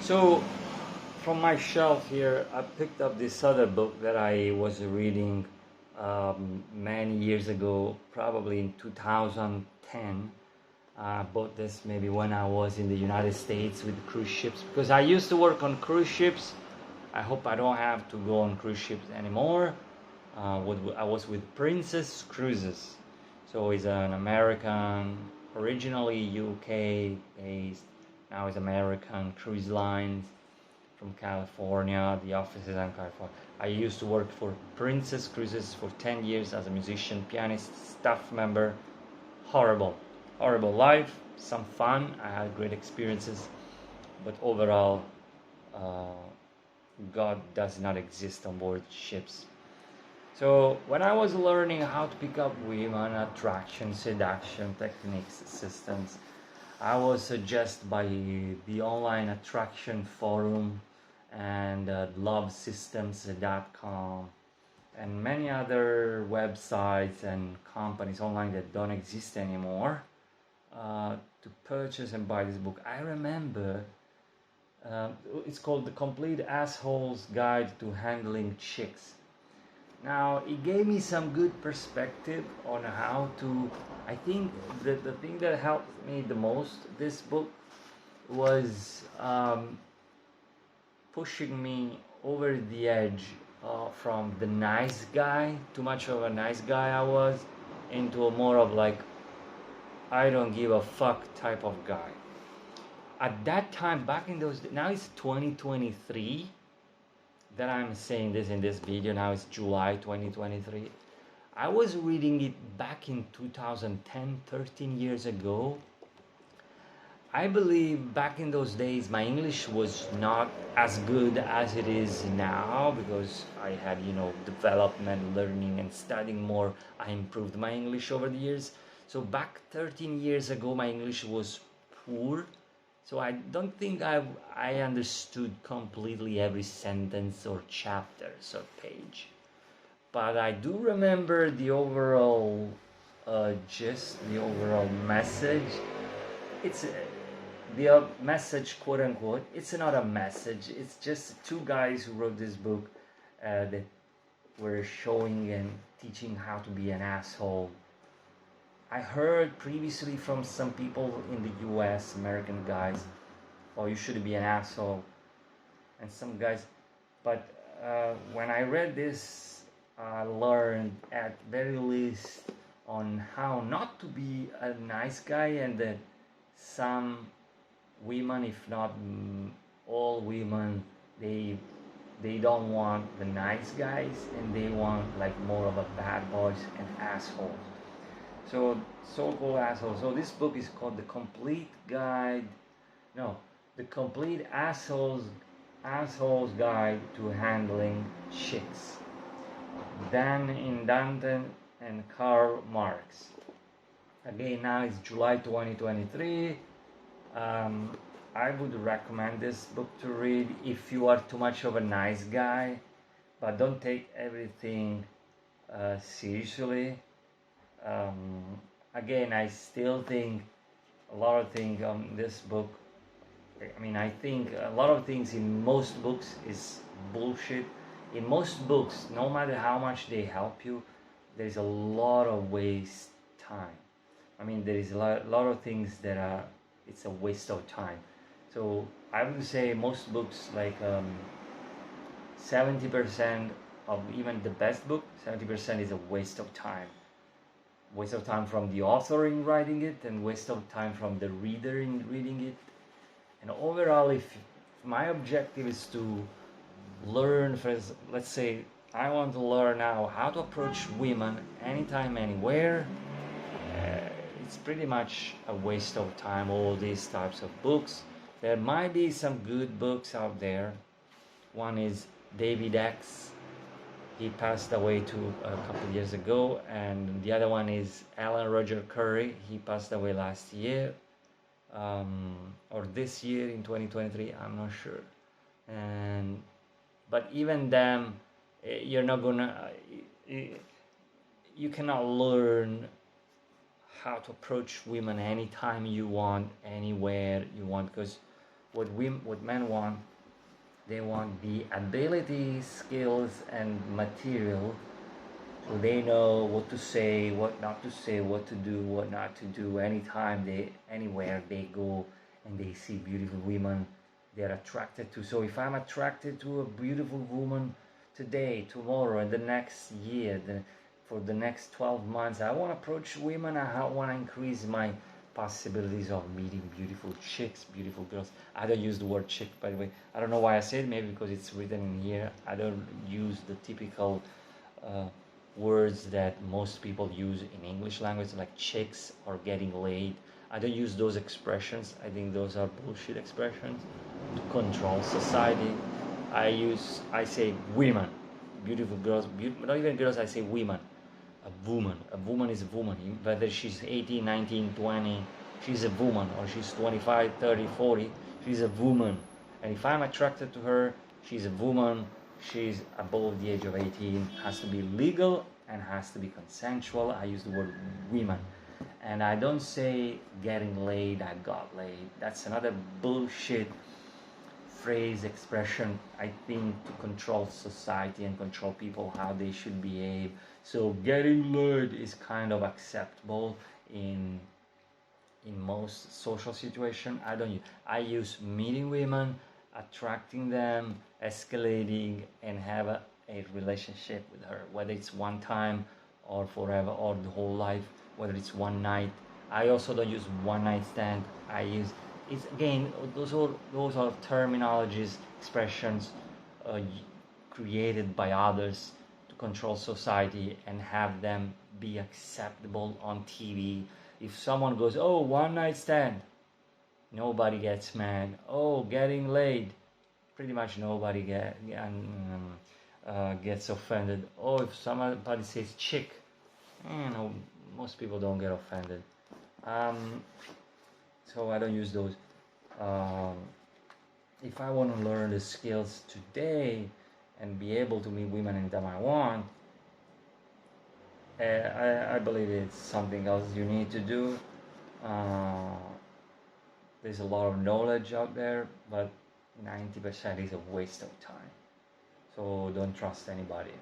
So, from my shelf here, I picked up this other book that I was reading many years ago, probably in 2010. I bought this maybe when I was in the United States with cruise ships because I used to work on cruise ships. I hope I don't have to go on cruise ships anymore. I was with Princess Cruises. So it's an American, originally UK based, now it's American cruise lines from California. The office is in California. I used to work for Princess Cruises for 10 years as a musician, pianist, staff member. Horrible life, some fun. I had great experiences, but overall, uh, God does not exist on board ships. So when I was learning how to pick up women, attraction, seduction techniques, systems, I was suggested by the online attraction forum and lovesystems.com and many other websites and companies online that don't exist anymore to purchase and buy this book. I remember it's called The Complete Asshole's Guide to Handling Chicks. Now, it gave me some good perspective on how to. I think the thing that helped me the most, this book, was pushing me over the edge from the nice guy, too much of a nice guy I was, into a more of like, I don't give a fuck type of guy. At that time, back in those days, now it's 2023 that I'm saying this in this video. Now it's July 2023. I was reading it back in 2010, 13 years ago. I believe back in those days my English was not as good as it is now because I had, development, learning and studying more. I improved my English over the years. So back 13 years ago my English was poor. So I don't think I understood completely every sentence or chapters or page. But I do remember the overall gist, the overall message. It's the message, quote unquote. It's not a message. It's just two guys who wrote this book that were showing and teaching how to be an asshole. I heard previously from some people in the US, American guys, oh, you should be an asshole. And some guys, but when I read this, I learned at very least on how not to be a nice guy, and that some women, if not all women, they don't want the nice guys, and they want like more of a bad boys and assholes. So so-called assholes. So this book is called The Complete Assholes Guide to Handling Chicks. Dan in Danton and Karl Marx. Again, now it's July 2023. I would recommend this book to read if you are too much of a nice guy, but don't take everything seriously. Again, I still think a lot of things on this book. I think a lot of things in most books is bullshit. In most books, no matter how much they help you, there's a lot of waste time. There is a lot of things that it's a waste of time. So I would say most books, like 70% of even the best book, 70% is a waste of time. Waste of time from the author in writing it, and waste of time from the reader in reading it. And overall, if my objective is to learn, let's say I want to learn now how to approach women anytime, anywhere, it's pretty much a waste of time, all these types of books. There might be some good books out there. One is David X. He passed away a couple years ago. And the other one is Alan Roger Curry. He passed away last year, or this year in 2023, I'm not sure. But even them, you're not gonna, you cannot learn how to approach women anytime you want, anywhere you want, because what men want. They want the ability, skills, and material, so they know what to say, what not to say, what to do, what not to do. Anywhere they go, and they see beautiful women, they're attracted to. So if I'm attracted to a beautiful woman today, tomorrow, and the next year, for the next 12 months, I want to approach women. I want to increase my possibilities of meeting beautiful chicks, beautiful girls. I don't use the word chick, by the way. I don't know why I say it. Maybe because it's written in here. I don't use the typical words that most people use in English language, like chicks or getting laid. I don't use those expressions. I think those are bullshit expressions to control society. I say women, beautiful girls, not even girls. I say women. A woman. A woman is a woman. Whether she's 18, 19, 20, she's a woman. Or she's 25, 30, 40, she's a woman. And if I'm attracted to her, she's a woman. She's above the age of 18. Has to be legal and has to be consensual. I use the word women. And I don't say getting laid, I got laid. That's another bullshit phrase, expression, I think, to control society and control people how they should behave. So getting laid is kind of acceptable in most social situation. I use meeting women, attracting them, escalating, and have a relationship with her, whether it's one time or forever or the whole life, whether it's one night. I also don't use one night stand. I use, it's again, those are terminologies, expressions created by others to control society and have them be acceptable on TV. If someone goes, oh, one night stand, nobody gets mad. Oh, getting laid, pretty much nobody gets offended. Oh, if somebody says chick, most people don't get offended. So I don't use those. If I want to learn the skills today and be able to meet women anytime I want, I believe it's something else you need to do. There's a lot of knowledge out there, but 90% is a waste of time. So don't trust anybody.